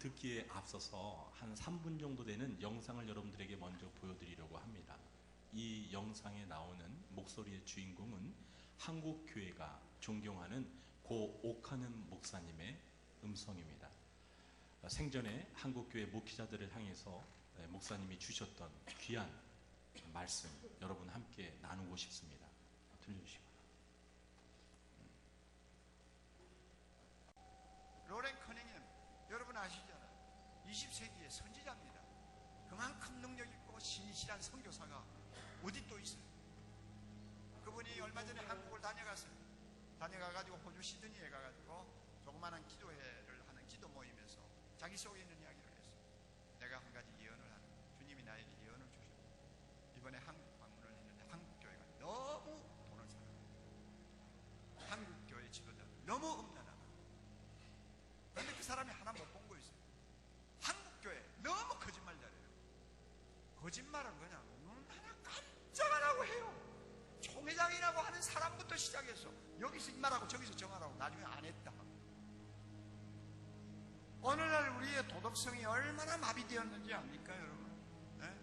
듣기에 앞서서 한 3분 정도 되는 영상을 여러분들에게 먼저 보여드리려고 합니다. 이 영상에 나오는 목소리의 주인공은 한국교회가 존경하는 고 옥하는 목사님의 음성입니다. 생전에 한국교회 목회자들을 향해서 목사님이 주셨던 귀한 말씀 여러분 함께 나누고 싶습니다. 들려주시기 바랍니다. 로렌 커닝햄 여러분 아시잖아요. 20세기의 선지자입니다. 그만큼 능력 있고 신실한 선교사가 어디 또 있어요. 그분이 얼마 전에 한국을 다녀갔어요. 다녀가가지고 호주 시드니에 가가지고 조그마한 기도회를 하는 기도 모임에서 자기 속에 있는 이야기를 했어요. 내가 한 가지 예언을 하는, 주님이 나에게 예언을 주셨고 이번에 한국 방문을 했는데 한국교회가 너무 돈을 사랑해요. 한국교회 지도자들 너무 음란하다. 그런데 그 사람이 하나 못 본 거 있어요. 한국교회 너무 거짓말 잘해요. 거짓말을 그냥 하나 깜짝 안 하고 해요. 총회장이라고 하는 사람부터 시작해서 여기서 이 말하고 저기서 저 말하고 나중에 안 했다. 어느 날 우리의 도덕성이 얼마나 마비되었는지 압니까 여러분? 네?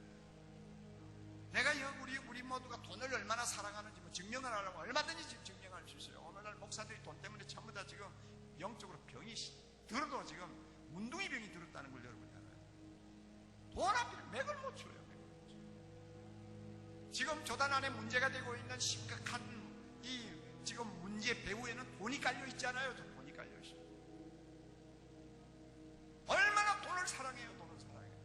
내가 우리 모두가 돈을 얼마나 사랑하는지 뭐 증명을 하려고 얼마든지 증명할 수 있어요. 오늘날 목사들이 돈 때문에 전부 다 지금 영적으로 병이 들어도 지금 문둥이 병이 들었다는 걸 여러분이 알아요. 돈 앞에 맥을 못 쳐요. 지금 조단 안에 문제가 되고 있는 심각한 이 지금 문제 배후에는 돈이 깔려 있잖아요. 돈이 깔려 있어요. 얼마나 돈을 사랑해요. 돈을 사랑해요.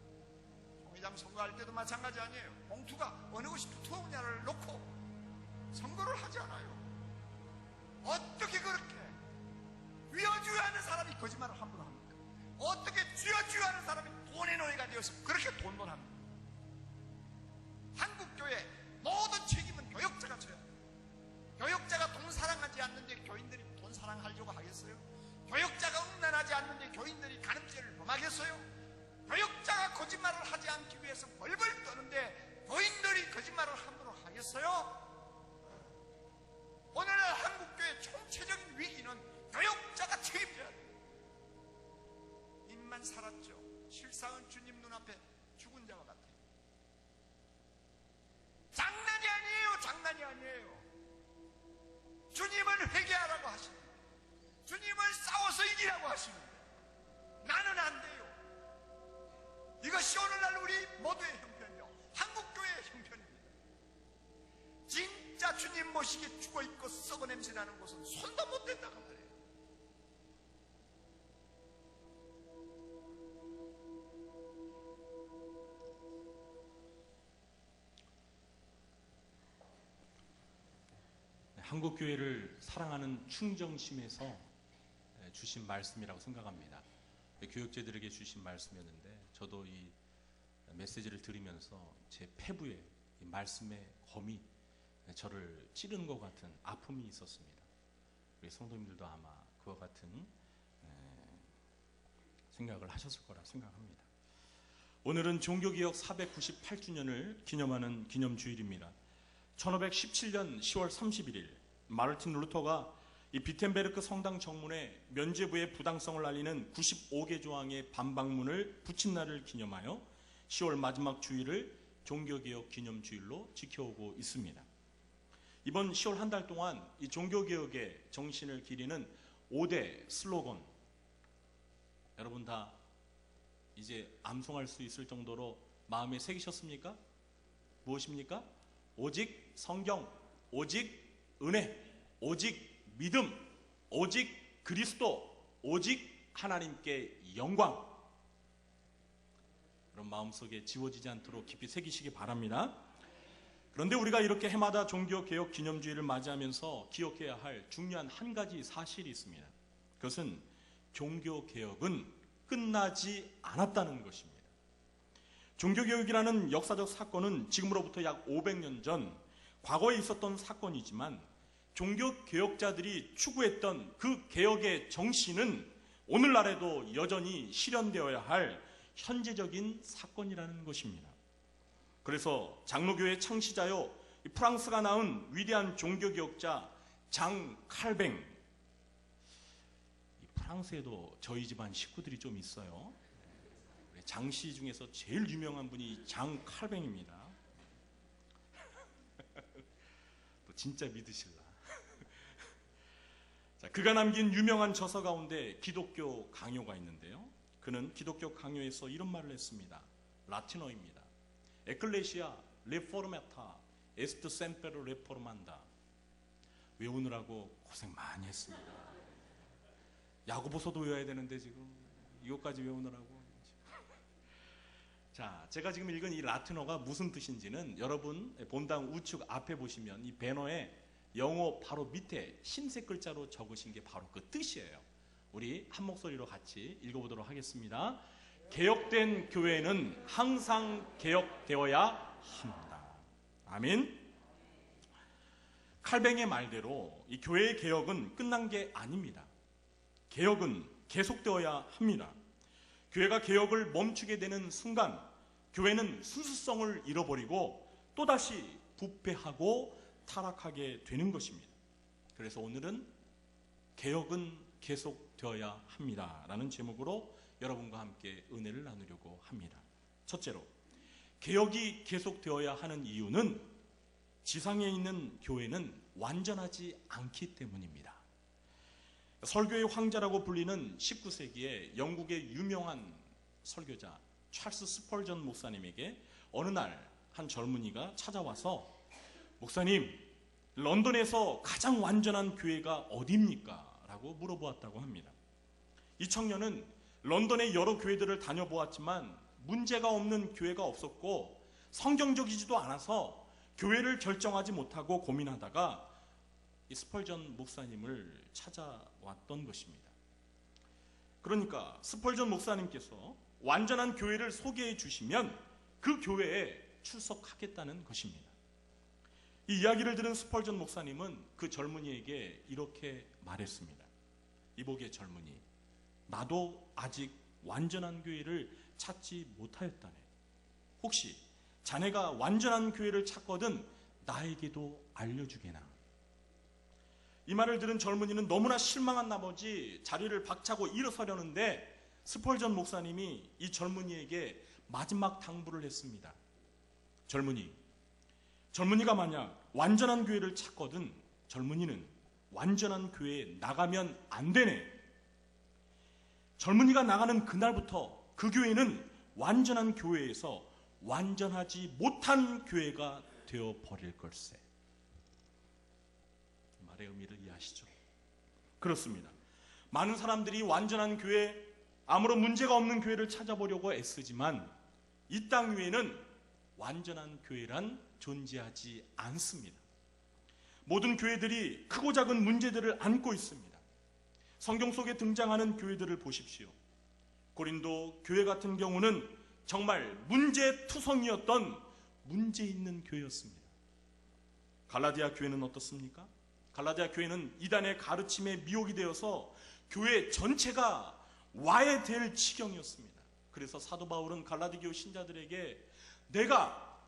총회장 선거할 때도 마찬가지 아니에요. 봉투가 어느 곳이 두터우냐를 놓고 선거를 하지 않아요. 어떻게 그렇게 쥐어쥐어하는 사람이 거짓말을 함부로 합니까? 어떻게 쥐어쥐어하는 사람이 돈의 노예가 되어서 그렇게 돈돈합니까? 한국교회 모든 책임은 교역자가 져야 돼요. 교역자가 돈 사랑하지 않는데 교인들이 돈 사랑하려고 하겠어요? 교역자가 음란하지 않는데 교인들이 간음죄를 범하겠어요? 교역자가 거짓말을 하지 않기 위해서 벌벌 떠는데 교인들이 거짓말을 함부로 하겠어요? 오늘날 한국교회 총체적인 위기는 교역자가 책임져야 돼요. 입만 살았죠. 실상은 주님 눈앞에 죽은 자와 같아요. 장난이 아니에요. 장난이 아니에요. 주님은 회개하라고 하시는데, 주님을 싸워서 이기라고 하시는데 나는 안 돼요. 이것이 오늘날 우리 모두의 형편이요, 한국교회의 형편입니다. 진짜 주님 모시기에 죽어있고 썩어 냄새나는 곳은 손도 못 댄다고 말해요. 한국교회를 사랑하는 충정심에서 주신 말씀이라고 생각합니다. 교역자들에게 주신 말씀이었는데 저도 이 메시지를 들으면서 제 폐부에 이 말씀의 검이 저를 찌르는 것 같은 아픔이 있었습니다. 우리 성도님들도 아마 그와 같은 생각을 하셨을 거라 생각합니다. 오늘은 종교개혁 498주년을 기념하는 기념주일입니다. 1517년 10월 31일 마르틴 루터가 이 비텐베르크 성당 정문에 면죄부의 부당성을 알리는 95개 조항의 반박문을 붙인 날을 기념하여 10월 마지막 주일을 종교개혁 기념주일로 지켜오고 있습니다. 이번 10월 한 달 동안 이 종교개혁의 정신을 기리는 5대 슬로건, 여러분 다 이제 암송할 수 있을 정도로 마음에 새기셨습니까? 무엇입니까? 오직 성경, 오직 은혜, 오직 믿음, 오직 그리스도, 오직 하나님께 영광. 그런 마음속에 지워지지 않도록 깊이 새기시기 바랍니다. 그런데 우리가 이렇게 해마다 종교개혁 기념주의를 맞이하면서 기억해야 할 중요한 한 가지 사실이 있습니다. 그것은 종교개혁은 끝나지 않았다는 것입니다. 종교개혁이라는 역사적 사건은 지금으로부터 약 500년 전 과거에 있었던 사건이지만 종교개혁자들이 추구했던 그 개혁의 정신은 오늘날에도 여전히 실현되어야 할 현재적인 사건이라는 것입니다. 그래서 장로교회 창시자요, 프랑스가 낳은 위대한 종교개혁자 장 칼뱅, 프랑스에도 저희 집안 식구들이 좀 있어요. 장씨 중에서 제일 유명한 분이 장 칼뱅입니다. 또 진짜 믿으실라. 자, 그가 남긴 유명한 저서 가운데 기독교 강요가 있는데요. 그는 기독교 강요에서 이런 말을 했습니다. 라틴어입니다. 에클레시아 레포르메타 에스트 셈페르 레포르만다. 외우느라고 고생 많이 했습니다. 야고보서도 외워야 되는데 지금 이것까지 외우느라고. 자, 제가 지금 읽은 이 라틴어가 무슨 뜻인지는 여러분 본당 우측 앞에 보시면 이 배너에 영어 바로 밑에 흰색 글자로 적으신 게 바로 그 뜻이에요. 우리 한 목소리로 같이 읽어보도록 하겠습니다. 개혁된 교회는 항상 개혁되어야 합니다. 아멘. 칼뱅의 말대로 이 교회의 개혁은 끝난 게 아닙니다. 개혁은 계속되어야 합니다. 교회가 개혁을 멈추게 되는 순간 교회는 순수성을 잃어버리고 또다시 부패하고 타락하게 되는 것입니다. 그래서 오늘은 개혁은 계속되어야 합니다 라는 제목으로 여러분과 함께 은혜를 나누려고 합니다. 첫째로, 개혁이 계속되어야 하는 이유는 지상에 있는 교회는 완전하지 않기 때문입니다. 설교의 황제라고 불리는 19세기에 영국의 유명한 설교자 찰스 스펄전 목사님에게 어느 날 한 젊은이가 찾아와서 목사님, 런던에서 가장 완전한 교회가 어디입니까? 라고 물어보았다고 합니다. 이 청년은 런던의 여러 교회들을 다녀보았지만 문제가 없는 교회가 없었고 성경적이지도 않아서 교회를 결정하지 못하고 고민하다가 이 스펄전 목사님을 찾아왔던 것입니다. 그러니까 스펄전 목사님께서 완전한 교회를 소개해 주시면 그 교회에 출석하겠다는 것입니다. 이 이야기를 들은 스펄전 목사님은 그 젊은이에게 이렇게 말했습니다. 이복의 젊은이, 나도 아직 완전한 교회를 찾지 못하였다네. 혹시 자네가 완전한 교회를 찾거든 나에게도 알려주게나. 이 말을 들은 젊은이는 너무나 실망한 나머지 자리를 박차고 일어서려는데 스펄전 목사님이 이 젊은이에게 마지막 당부를 했습니다. 젊은이가 만약 완전한 교회를 찾거든 젊은이는 완전한 교회에 나가면 안 되네. 젊은이가 나가는 그날부터 그 교회는 완전한 교회에서 완전하지 못한 교회가 되어버릴 걸세. 말의 의미를 이해하시죠? 그렇습니다. 많은 사람들이 완전한 교회, 아무런 문제가 없는 교회를 찾아보려고 애쓰지만 이 땅 위에는 완전한 교회란 존재하지 않습니다. 모든 교회들이 크고 작은 문제들을 안고 있습니다. 성경 속에 등장하는 교회들을 보십시오. 고린도 교회 같은 경우는 정말 문제투성이었던 문제 있는 교회였습니다. 갈라디아 교회는 어떻습니까? 갈라디아 교회는 이단의 가르침에 미혹이 되어서 교회 전체가 와해될 지경이었습니다. 그래서 사도 바울은 갈라디교 신자들에게 내가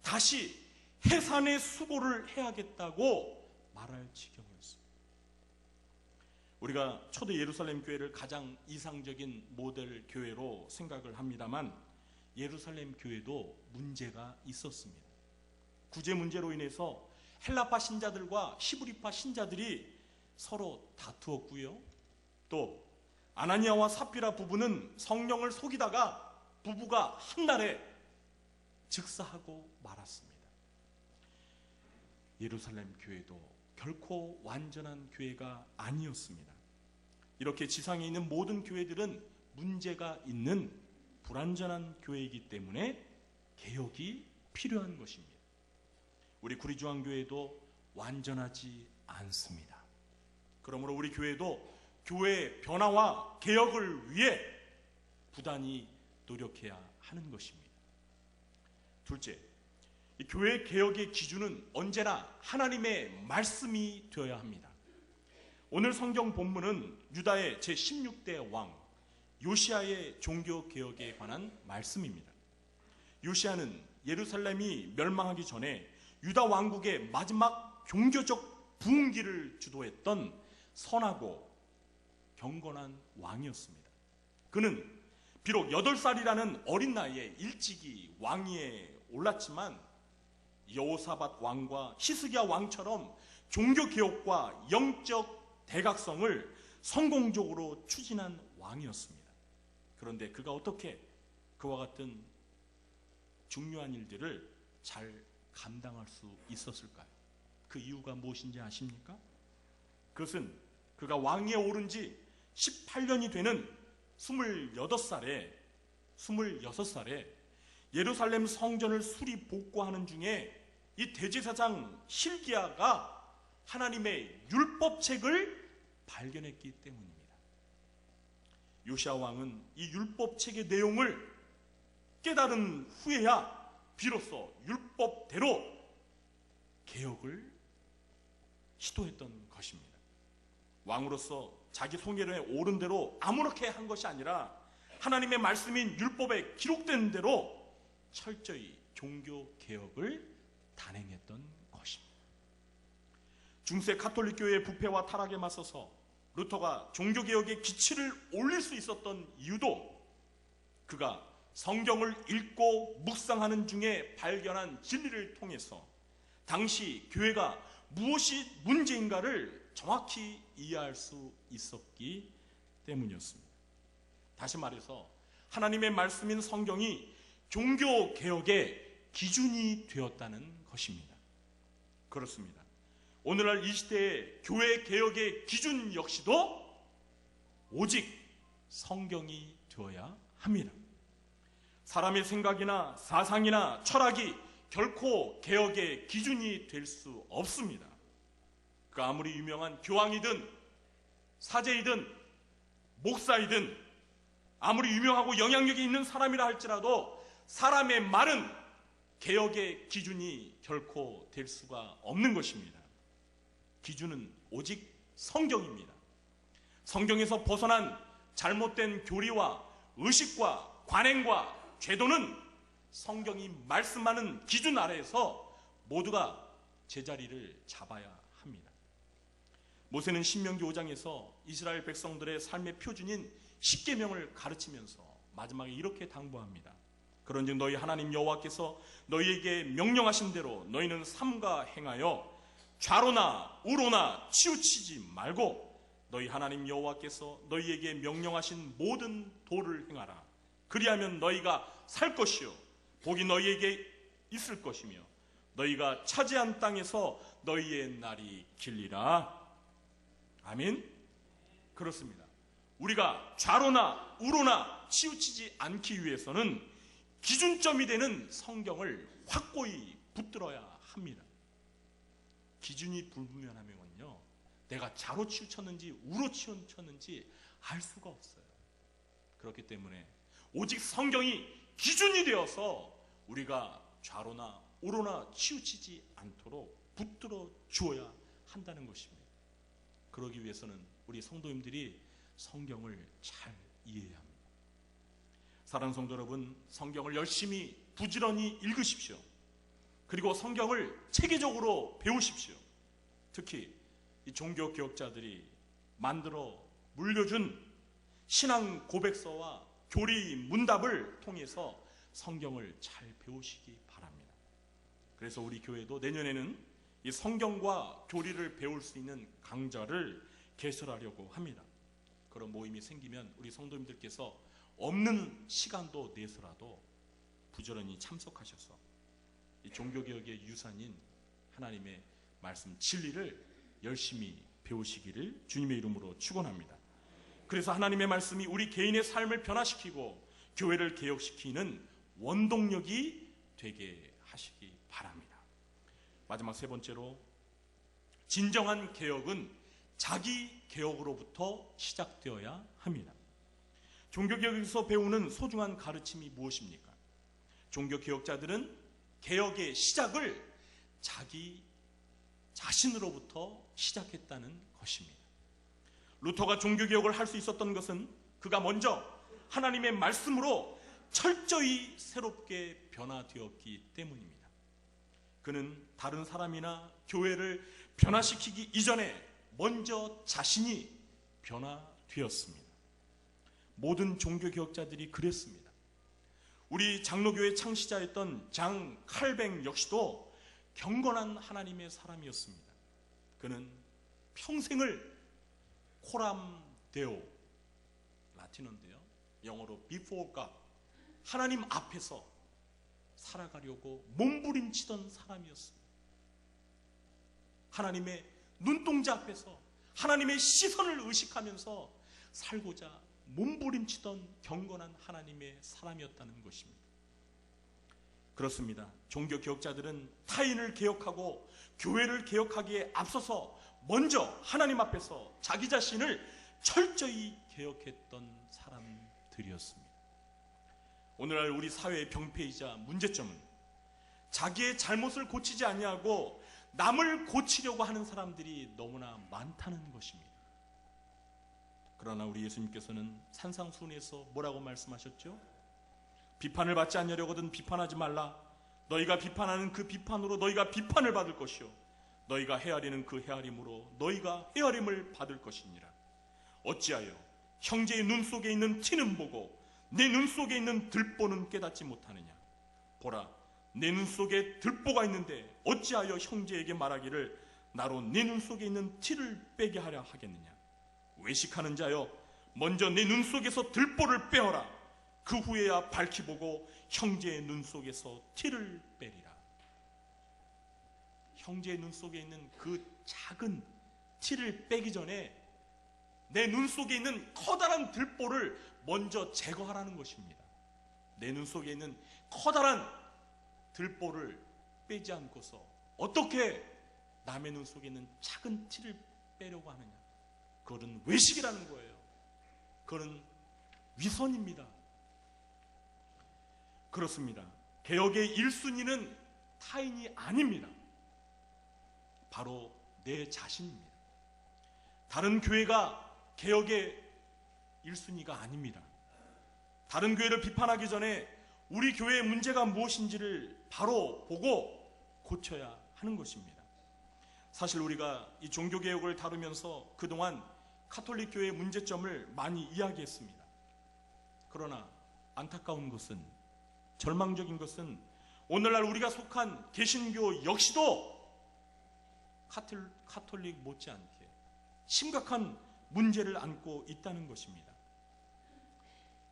다시 해산의 수고를 해야겠다고 말할 지경이었습니다. 우리가 초대 예루살렘 교회를 가장 이상적인 모델 교회로 생각을 합니다만 예루살렘 교회도 문제가 있었습니다. 구제 문제로 인해서 헬라파 신자들과 히브리파 신자들이 서로 다투었고요. 또 아나니아와 삽비라 부부는 성령을 속이다가 부부가 한날에 즉사하고 말았습니다. 예루살렘 교회도 결코 완전한 교회가 아니었습니다. 이렇게 지상에 있는 모든 교회들은 문제가 있는 불완전한 교회이기 때문에 개혁이 필요한 것입니다. 우리 구리주안교회도 완전하지 않습니다. 그러므로 우리 교회도 교회의 변화와 개혁을 위해 부단히 노력해야 하는 것입니다. 둘째, 이 교회 개혁의 기준은 언제나 하나님의 말씀이 되어야 합니다. 오늘 성경 본문은 유다의 제16대 왕 요시아의 종교 개혁에 관한 말씀입니다. 요시아는 예루살렘이 멸망하기 전에 유다 왕국의 마지막 종교적 부흥기를 주도했던 선하고 경건한 왕이었습니다. 그는 비록 8살이라는 어린 나이에 일찍이 왕위에 올랐지만 여호사밧 왕과 히스기야 왕처럼 종교개혁과 영적 대각성을 성공적으로 추진한 왕이었습니다. 그런데 그가 어떻게 그와 같은 중요한 일들을 잘 감당할 수 있었을까요? 그 이유가 무엇인지 아십니까? 그것은 그가 왕위에 오른 지 18년이 되는 26살에 예루살렘 성전을 수리 복구하는 중에 이 대제사장 hil기야가 하나님의 율법책을 발견했기 때문입니다. 요시야 왕은 이 율법책의 내용을 깨달은 후에야 비로소 율법대로 개혁을 시도했던 것입니다. 왕으로서 자기 소견에 옳은 대로 아무렇게 한 것이 아니라 하나님의 말씀인 율법에 기록된 대로 철저히 종교 개혁을 단행했던 것입니다. 중세 가톨릭 교회의 부패와 타락에 맞서서 루터가 종교 개혁의 기치를 올릴 수 있었던 이유도 그가 성경을 읽고 묵상하는 중에 발견한 진리를 통해서 당시 교회가 무엇이 문제인가를 정확히 이해할 수 있었기 때문이었습니다. 다시 말해서 하나님의 말씀인 성경이 종교 개혁의 기준이 되었다는 것입니다. 그렇습니다. 오늘날 이 시대의 교회 개혁의 기준 역시도 오직 성경이 되어야 합니다. 사람의 생각이나 사상이나 철학이 결코 개혁의 기준이 될 수 없습니다. 그 아무리 유명한 교황이든 사제이든 목사이든 아무리 유명하고 영향력이 있는 사람이라 할지라도 사람의 말은 개혁의 기준이 결코 될 수가 없는 것입니다. 기준은 오직 성경입니다. 성경에서 벗어난 잘못된 교리와 의식과 관행과 제도는 성경이 말씀하는 기준 아래에서 모두가 제자리를 잡아야 합니다. 모세는 신명기 5장에서 이스라엘 백성들의 삶의 표준인 십계명을 가르치면서 마지막에 이렇게 당부합니다. 그런즉 너희 하나님 여호와께서 너희에게 명령하신 대로 너희는 삼가 행하여 좌로나 우로나 치우치지 말고 너희 하나님 여호와께서 너희에게 명령하신 모든 도를 행하라. 그리하면 너희가 살 것이요 복이 너희에게 있을 것이며 너희가 차지한 땅에서 너희의 날이 길리라. 아멘. 그렇습니다. 우리가 좌로나 우로나 치우치지 않기 위해서는 기준점이 되는 성경을 확고히 붙들어야 합니다. 기준이 불분명하면요 내가 좌로 치우쳤는지 우로 치우쳤는지 알 수가 없어요. 그렇기 때문에 오직 성경이 기준이 되어서 우리가 좌로나 우로나 치우치지 않도록 붙들어 주어야 한다는 것입니다. 그러기 위해서는 우리 성도님들이 성경을 잘 이해해야 합니다. 사랑하는 성도 여러분, 성경을 열심히 부지런히 읽으십시오. 그리고 성경을 체계적으로 배우십시오. 특히 이 종교 개혁자들이 만들어 물려준 신앙 고백서와 교리 문답을 통해서 성경을 잘 배우시기 바랍니다. 그래서 우리 교회도 내년에는 이 성경과 교리를 배울 수 있는 강좌를 개설하려고 합니다. 그런 모임이 생기면 우리 성도님들께서 없는 시간도 내서라도 부지런히 참석하셔서 이 종교개혁의 유산인 하나님의 말씀 진리를 열심히 배우시기를 주님의 이름으로 축원합니다. 그래서 하나님의 말씀이 우리 개인의 삶을 변화시키고 교회를 개혁시키는 원동력이 되게 하시기 바랍니다. 마지막 세 번째로, 진정한 개혁은 자기 개혁으로부터 시작되어야 합니다. 종교개혁에서 배우는 소중한 가르침이 무엇입니까? 종교개혁자들은 개혁의 시작을 자기 자신으로부터 시작했다는 것입니다. 루터가 종교개혁을 할 수 있었던 것은 그가 먼저 하나님의 말씀으로 철저히 새롭게 변화되었기 때문입니다. 그는 다른 사람이나 교회를 변화시키기 이전에 먼저 자신이 변화되었습니다. 모든 종교개혁자들이 그랬습니다. 우리 장로교회 창시자였던 장 칼뱅 역시도 경건한 하나님의 사람이었습니다. 그는 평생을 코람 데오, 라틴어인데요, 영어로 before God, 하나님 앞에서 살아가려고 몸부림치던 사람이었습니다. 하나님의 눈동자 앞에서 하나님의 시선을 의식하면서 살고자 몸부림치던 경건한 하나님의 사람이었다는 것입니다. 그렇습니다. 종교개혁자들은 타인을 개혁하고 교회를 개혁하기에 앞서서 먼저 하나님 앞에서 자기 자신을 철저히 개혁했던 사람들이었습니다. 오늘날 우리 사회의 병폐이자 문제점은 자기의 잘못을 고치지 아니하고 남을 고치려고 하는 사람들이 너무나 많다는 것입니다. 그러나 우리 예수님께서는 산상수훈에서 뭐라고 말씀하셨죠? 비판을 받지 않으려거든 비판하지 말라. 너희가 비판하는 그 비판으로 너희가 비판을 받을 것이요 너희가 헤아리는 그 헤아림으로 너희가 헤아림을 받을 것이니라. 어찌하여 형제의 눈 속에 있는 티는 보고 내 눈 속에 있는 들보는 깨닫지 못하느냐. 보라, 내 눈 속에 들보가 있는데 어찌하여 형제에게 말하기를 나로 내 눈 속에 있는 티를 빼게 하려 하겠느냐. 외식하는 자여, 먼저 내 눈 속에서 들보를 빼어라. 그 후에야 밝히 보고 형제의 눈 속에서 티를 빼리라. 형제의 눈 속에 있는 그 작은 티를 빼기 전에 내 눈 속에 있는 커다란 들보를 먼저 제거하라는 것입니다. 내 눈 속에 있는 커다란 들보를 빼지 않고서 어떻게 남의 눈 속에 있는 작은 티를 빼려고 하느냐. 그것은 외식이라는 거예요. 그것은 위선입니다. 그렇습니다. 개혁의 1순위는 타인이 아닙니다. 바로 내 자신입니다. 다른 교회가 개혁의 1순위가 아닙니다. 다른 교회를 비판하기 전에 우리 교회의 문제가 무엇인지를 바로 보고 고쳐야 하는 것입니다. 사실 우리가 이 종교개혁을 다루면서 그동안 카톨릭 교회의 문제점을 많이 이야기했습니다. 그러나 안타까운 것은, 절망적인 것은 오늘날 우리가 속한 개신교 역시도 카톨릭 못지않게 심각한 문제를 안고 있다는 것입니다.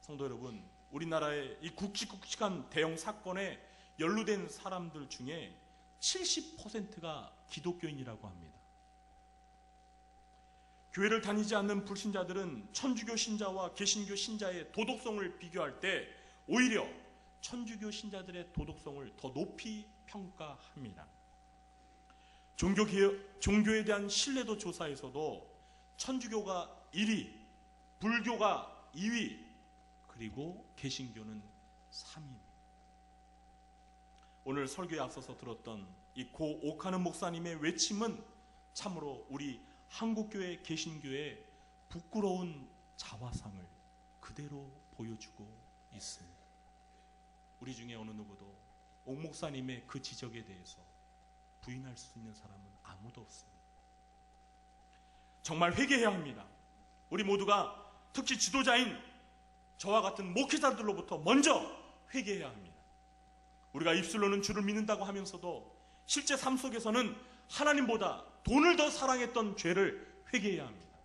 성도 여러분, 우리나라의 이 굵직굵직한 대형 사건에 연루된 사람들 중에 70%가 기독교인이라고 합니다. 교회를 다니지 않는 불신자들은 천주교 신자와 개신교 신자의 도덕성을 비교할 때 오히려 천주교 신자들의 도덕성을 더 높이 평가합니다. 종교에 대한 신뢰도 조사에서도 천주교가 1위, 불교가 2위, 그리고 개신교는 3위입니다. 오늘 설교에 앞서서 들었던 이 고 옥하는 목사님의 외침은 참으로 우리 한국교회 개신교의 부끄러운 자화상을 그대로 보여주고 있습니다. 우리 중에 어느 누구도 옥 목사님의 그 지적에 대해서 부인할 수 있는 사람은 아무도 없습니다. 정말 회개해야 합니다. 우리 모두가 특히 지도자인 저와 같은 목회자들로부터 먼저 회개해야 합니다. 우리가 입술로는 주를 믿는다고 하면서도 실제 삶 속에서는 하나님보다 돈을 더 사랑했던 죄를 회개해야 합니다.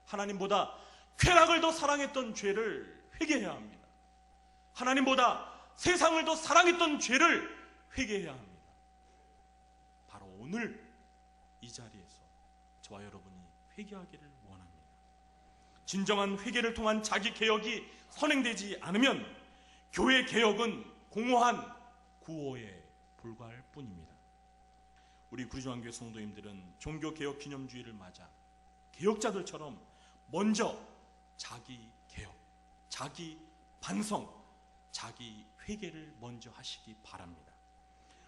하나님보다 쾌락을 더 사랑했던 죄를 회개해야 합니다. 하나님보다 세상을 더 사랑했던 죄를 회개해야 합니다. 바로 오늘 이 자리에서 저와 여러분이 회개하기를 원합니다. 진정한 회개를 통한 자기 개혁이 선행되지 않으면 교회 개혁은 공허한 구호에 불과할 뿐입니다. 우리 구리중앙교회 성도님들은 종교개혁 기념주의를 맞아 개혁자들처럼 먼저 자기 개혁, 자기 반성, 자기 회개를 먼저 하시기 바랍니다.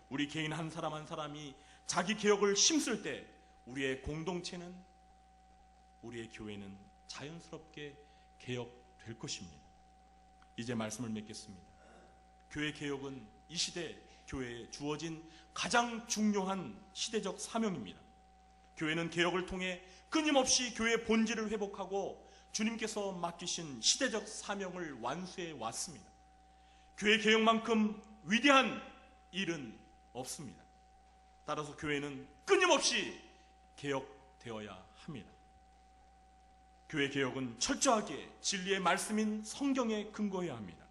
우리 개인 한 사람 한 사람이 자기 개혁을 힘쓸 때 우리의 공동체는, 우리의 교회는 자연스럽게 개혁될 것입니다. 이제 말씀을 맺겠습니다. 교회 개혁은 이 시대 교회에 주어진 가장 중요한 시대적 사명입니다. 교회는 개혁을 통해 끊임없이 교회의 본질을 회복하고 주님께서 맡기신 시대적 사명을 완수해 왔습니다. 교회 개혁만큼 위대한 일은 없습니다. 따라서 교회는 끊임없이 개혁되어야 합니다. 교회 개혁은 철저하게 진리의 말씀인 성경에 근거해야 합니다.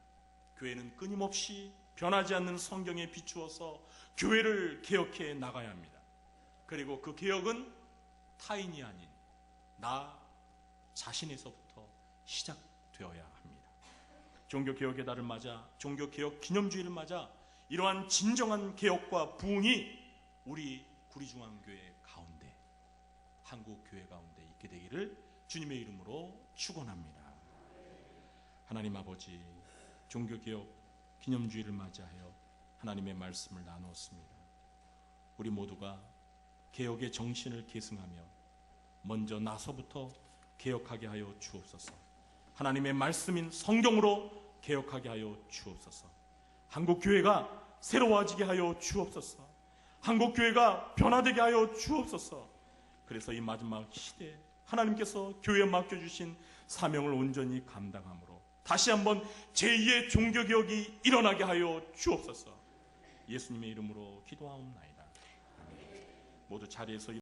교회는 끊임없이 변하지 않는 성경에 비추어서 교회를 개혁해 나가야 합니다. 그리고 그 개혁은 타인이 아닌 나 자신에서부터 시작되어야 합니다. 종교개혁의 달을 맞아, 종교개혁 기념주의를 맞아 이러한 진정한 개혁과 부흥이 우리 구리중앙교회 가운데, 한국교회 가운데 있게 되기를 주님의 이름으로 축원합니다. 하나님 아버지, 종교개혁 기념주의를 맞이하여 하나님의 말씀을 나누었습니다. 우리 모두가 개혁의 정신을 계승하며 먼저 나서부터 개혁하게 하여 주옵소서. 하나님의 말씀인 성경으로 개혁하게 하여 주옵소서. 한국교회가 새로워지게 하여 주옵소서. 한국교회가 변화되게 하여 주옵소서. 그래서 이 마지막 시대에 하나님께서 교회에 맡겨주신 사명을 온전히 감당함으로 다시 한번 제2의 종교개혁이 일어나게 하여 주옵소서. 예수님의 이름으로 기도하옵나이다. 모두 자리에서